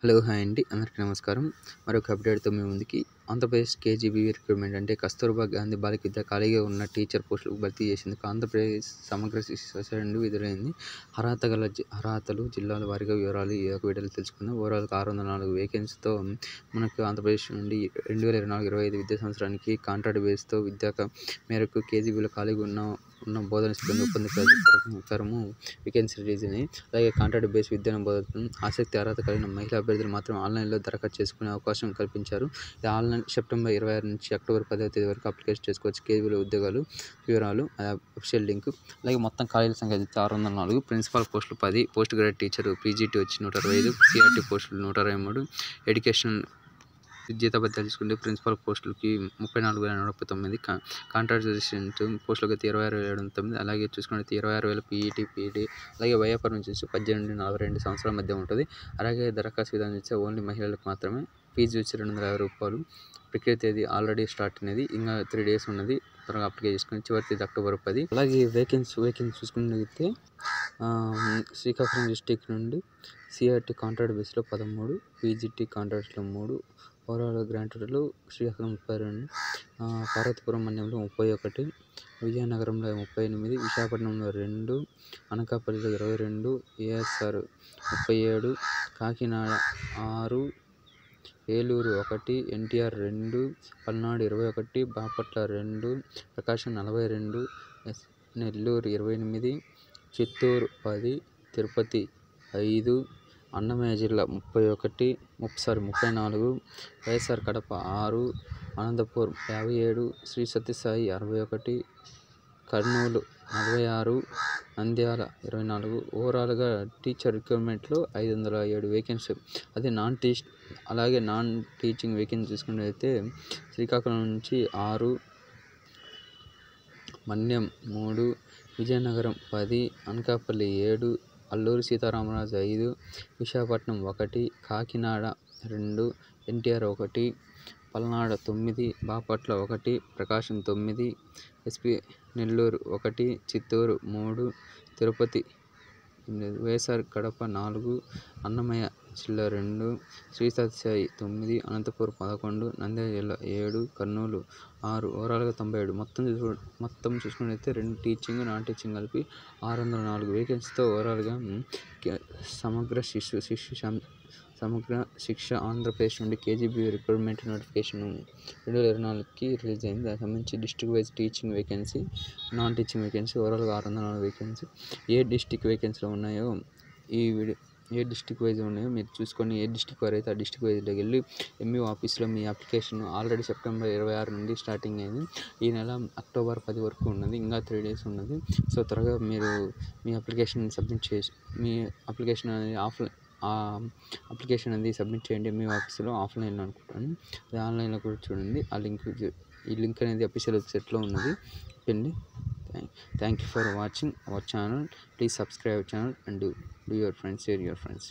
Hello hi అండి, అందరికీ నమస్కారం. మరొక అప్డేట్తో మీ ముందుకి. ఆంధ్రప్రదేశ్ కేజీబీవీ రిక్రూట్మెంట్ అంటే కస్తూర్బా గాంధీ బాలిక విద్య ఖాళీగా ఉన్న టీచర్ పోస్టులకు భర్తీ చేసేందుకు ఆంధ్రప్రదేశ్ సమగ్ర శిక్ష సొసైటీ విడుదలైంది. అర్హతలు జిల్లాల వారీగా వివరాలు ఈ యొక్క వీడియోలో తెలుసుకుందాం. ఓవరాల్గా 604 వేకెన్సీతో మనకు ఆంధ్రప్రదేశ్ నుండి 2024-25 విద్యా సంవత్సరానికి కాంట్రాక్ట్ బేస్తో విద్యా మేరకు కేజీబీలో ఖాళీగా ఉన్న బోధన సిబ్బంది ఒప్పంద ప్రకారము వేకెన్సీ రిలీజ్ అయ్యాయి. అలాగే కాంట్రాక్ట్ బేస్ విద్యను బోధన ఆసక్తి అర్హత కలిగిన మహిళా అభ్యర్థులు మాత్రం ఆన్లైన్లో దరఖాస్తు చేసుకునే అవకాశం కల్పించారు. ఇది ఆన్లైన్ సెప్టెంబర్ 26 నుంచి అక్టోబర్ 10వ తేదీ వరకు అప్లికేషన్ చేసుకోవచ్చు. కేజీబీలో ఉద్యోగాలు వివరాలు అఫీషియల్ లింక్. అలాగే మొత్తం ఖాళీల సంఖ్య 604. ప్రిన్సిపల్ పోస్టులు 10, పోస్ట్ గ్రాడ్యుయేట్ టీచర్ పీజీటీ వచ్చి 125, సిఆర్టీ పోస్టులు 123, ఎడ్యుకేషన్ జీతభత్యాలు తీసుకుంటే ప్రిన్సిపల్ పోస్టులకి 34,139, కాంట్రాక్ట్ అసిస్టెంట్ పోస్టులకు 26,709, అలాగే చూసుకుంటే 26,000 పీఈటీ పీఈటీ. అలాగే వయోపరం చూసి 18 నుండి 42 సంవత్సరాల మధ్య ఉంటుంది. అలాగే దరఖాస్తు విధానం చూస్తే ఓన్లీ మహిళలకు మాత్రమే. ఫీజు వచ్చి 250 రూపాయలు. ప్రక్రియ తేదీ ఆల్రెడీ స్టార్ట్ అనేది, ఇంకా 3 days ఉన్నది. త్వరగా అప్లై చేసుకుని చివరి తేదీ అక్టోబర్ 10. అలాగే వేకెన్సీ చూసుకున్నట్లయితే శ్రీకాకుళం డిస్టిక్ నుండి సిఆర్టీ కాంట్రాక్ట్ బేస్లో 13, పీజీటీ కాంట్రాక్ట్లో 3, ఓవరాల్ గ్రాంటెడ్లు శ్రీకాకుళం 32, పార్వతీపురం మన్యంలో 31, విజయనగరంలో 38, విశాఖపట్నంలో 2, అనకాపల్లిలో 22, ఏఎస్ఆర్ 37, కాకినాడ 6, ఏలూరు 1, ఎన్టీఆర్ 2, పల్నాడు 21, బాపట్ల 2, ప్రకాశం 42, నెల్లూరు 28, చిత్తూరు 10, తిరుపతి 5, అన్నమయ్య జిల్లా 34, వైఎస్ఆర్ కడప 6, అనంతపూర్ 57, శ్రీ సత్యసాయి 61, కర్నూలు 46, నంద్యాల 24. ఓవరాల్గా టీచర్ రిక్రూట్మెంట్లో 507 వేకెన్సీ. అదే నాన్ టీచింగ్ వేకెన్సీ చూసుకున్నట్లయితే శ్రీకాకుళం నుంచి 6, మన్యం 3, విజయనగరం 10, అనకాపల్లి 7, అల్లూరి సీతారామరాజు 5, విశాఖపట్నం 1, కాకినాడ 2, ఎన్టీఆర్ 1, పల్నాడు 9, బాపట్ల 1, ప్రకాశం 9, ఎస్పీ నెల్లూరు 1, చిత్తూరు 3, తిరుపతి, వైఎస్ఆర్ కడప 4, అన్నమయ్య జిల్లా 2, శ్రీ సత్యసాయి 9, అనంతపూర్ 11, నంద్యాల జిల్లా 7, కర్నూలు 6. ఓవరాల్గా 97. మొత్తం చూసుకున్నట్లయితే 2 టీచింగ్, నాన్ టీచింగ్ కలిపి 604 వేకెన్సీతో ఓవరాల్గా సమగ్ర శిక్ష ఆంధ్రప్రదేశ్ నుండి కేజీబీవీ రిక్రూట్మెంట్ నోటిఫికేషన్ 2024కి రిలీజ్ అయింది. దానికి సంబంధించి district wise teaching vacancy, non teaching vacancy, ఓవరాల్గా 604 వేకెన్సీ. ఏ డిస్ట్రిక్ట్ వేకెన్సీలో ఉన్నాయో ఏ డిస్ట్రిక్ట్ వైజ్ ఉన్నాయో మీరు చూసుకొని, ఏ డిస్ట్రిక్ట్ వారు అయితే ఆ డిస్ట్రిక్ట్ వైజ్లోకి వెళ్ళి ఎంఈఓ ఆఫీస్లో మీ అప్లికేషన్ ఆల్రెడీ సెప్టెంబర్ 26 నుండి స్టార్టింగ్ అయింది. ఈ నెల అక్టోబర్ 10 వరకు ఉన్నది. ఇంకా 3 days ఉన్నది. సో త్వరగా మీరు మీ అప్లికేషన్ సబ్మిట్ చేసి మీ అప్లికేషన్ అనేది అప్లికేషన్ అనేది సబ్మిట్ చేయండి మీ ఆఫీస్లో. ఆఫ్లైన్లో అనుకుంటాను, అది ఆన్లైన్లో కూడా చూడండి. ఈ లింక్ అనేది అఫీషియల్ వెబ్సైట్లో ఉన్నది. Thank you for watching our channel. Please subscribe our channel and do your friends, share your friends.